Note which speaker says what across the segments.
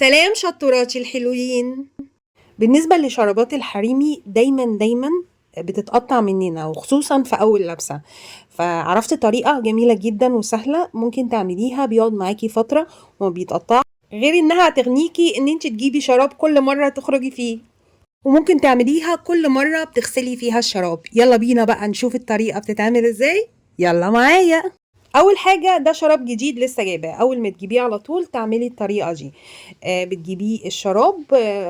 Speaker 1: سلام شطوراتي الحلوين. بالنسبة لشرابات الحريمي دايما بتتقطع مننا وخصوصا في أول لبسة، فعرفت طريقة جميلة جدا وسهلة ممكن تعمليها بيقعد معاكي فترة وما بيتقطع، غير انها هتغنيكي ان انت تجيبي شراب كل مرة تخرجي فيه، وممكن تعمليها كل مرة بتغسلي فيها الشراب. يلا بينا بقى نشوف الطريقة بتتعمل ازاي. يلا معايا. اول حاجه ده شراب جديد لسه جايباه، اول ما تجيبيه على طول تعملي الطريقه دي. بتجيبيه الشراب،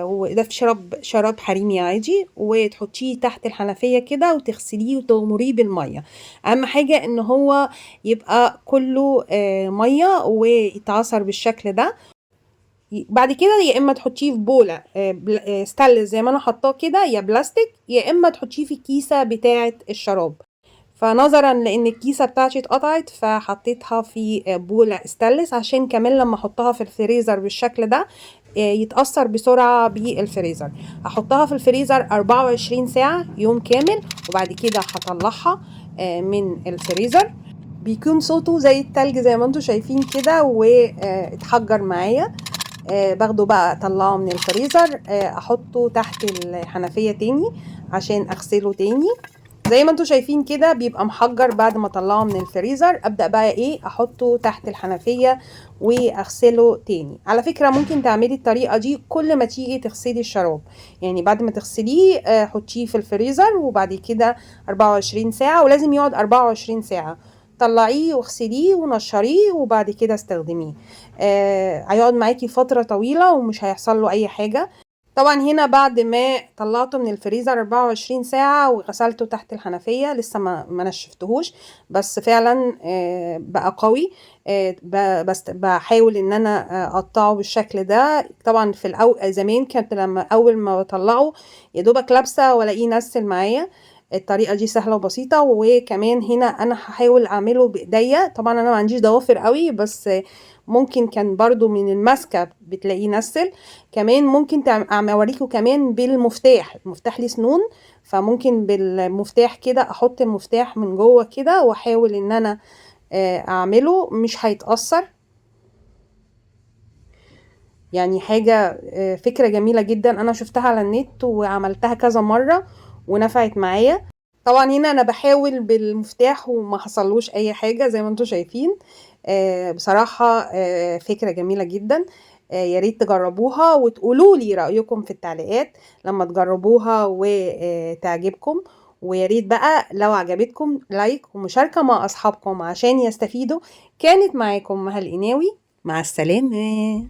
Speaker 1: وده في شراب حريمي عادي، وتحطيه تحت الحنفيه كده وتغسليه وتغمريه بالميه. اهم حاجه ان هو يبقى كله ميه ويتعصر بالشكل ده. بعد كده يا اما تحطيه في بوله ستانلس زي ما انا حطاه كده، يا بلاستيك، يا اما تحطيه في الكيسه بتاعه الشراب. فنظرا لان الكيسه بتاعتي اتقطعت فحطيتها في بوله ستانلس عشان كمان لما احطها في الفريزر بالشكل ده يتأثر بسرعة بالفريزر. هحطها في الفريزر 24 ساعة، يوم كامل، وبعد كده هطلعها من الفريزر. بيكون صوته زي التلج زي ما انتم شايفين كده واتحجر معايا. باخده بقى اطلعه من الفريزر، احطه تحت الحنفية تاني عشان اغسله تاني. زي ما انتم شايفين كده بيبقى محجر بعد ما اطلعه من الفريزر. ابدأ بقى احطه تحت الحنفية واغسله تاني. على فكرة ممكن تعملي الطريقة دي كل ما تيجي تغسلي الشراب، يعني بعد ما تغسليه حطيه في الفريزر وبعد كده 24 ساعة، ولازم يقعد 24 ساعة. طلعيه واغسليه ونشريه وبعد كده استخدميه. هيقعد معاكي فترة طويلة ومش هيحصل له اي حاجة. طبعا هنا بعد ما طلعته من الفريزر 24 ساعة وغسلته تحت الحنفية لسه ما نشفتهوش، بس فعلا بقى قوي. بس بحاول ان انا اقطعه بالشكل ده. طبعا في زمان كانت لما اول ما بطلعه يا دوبك لابسه والاقيه نسل معايا. الطريقه دي سهله وبسيطه، وكمان هنا انا هحاول اعمله بايديا. طبعا انا ما عنديش ضوافر قوي، بس ممكن كان برضو من الماسكه بتلاقيه نسل. كمان ممكن اوريكم كمان بالمفتاح، المفتاح ليه سنون، فممكن بالمفتاح كده احط المفتاح من جوه كده واحاول ان انا اعمله مش هيتأثر. يعني حاجة فكرة جميلة جدا، انا شفتها على النت وعملتها كذا مرة ونفعت معايا. طبعا هنا انا بحاول بالمفتاح وما حصلوش اي حاجة زي ما انتم شايفين. بصراحة فكرة جميلة جدا. يا ريت تجربوها وتقولوا لي رأيكم في التعليقات لما تجربوها وتعجبكم. ويا ريت بقى لو عجبتكم لايك ومشاركة مع أصحابكم عشان يستفيدوا. كانت معاكم مها القناوي، مع السلامة.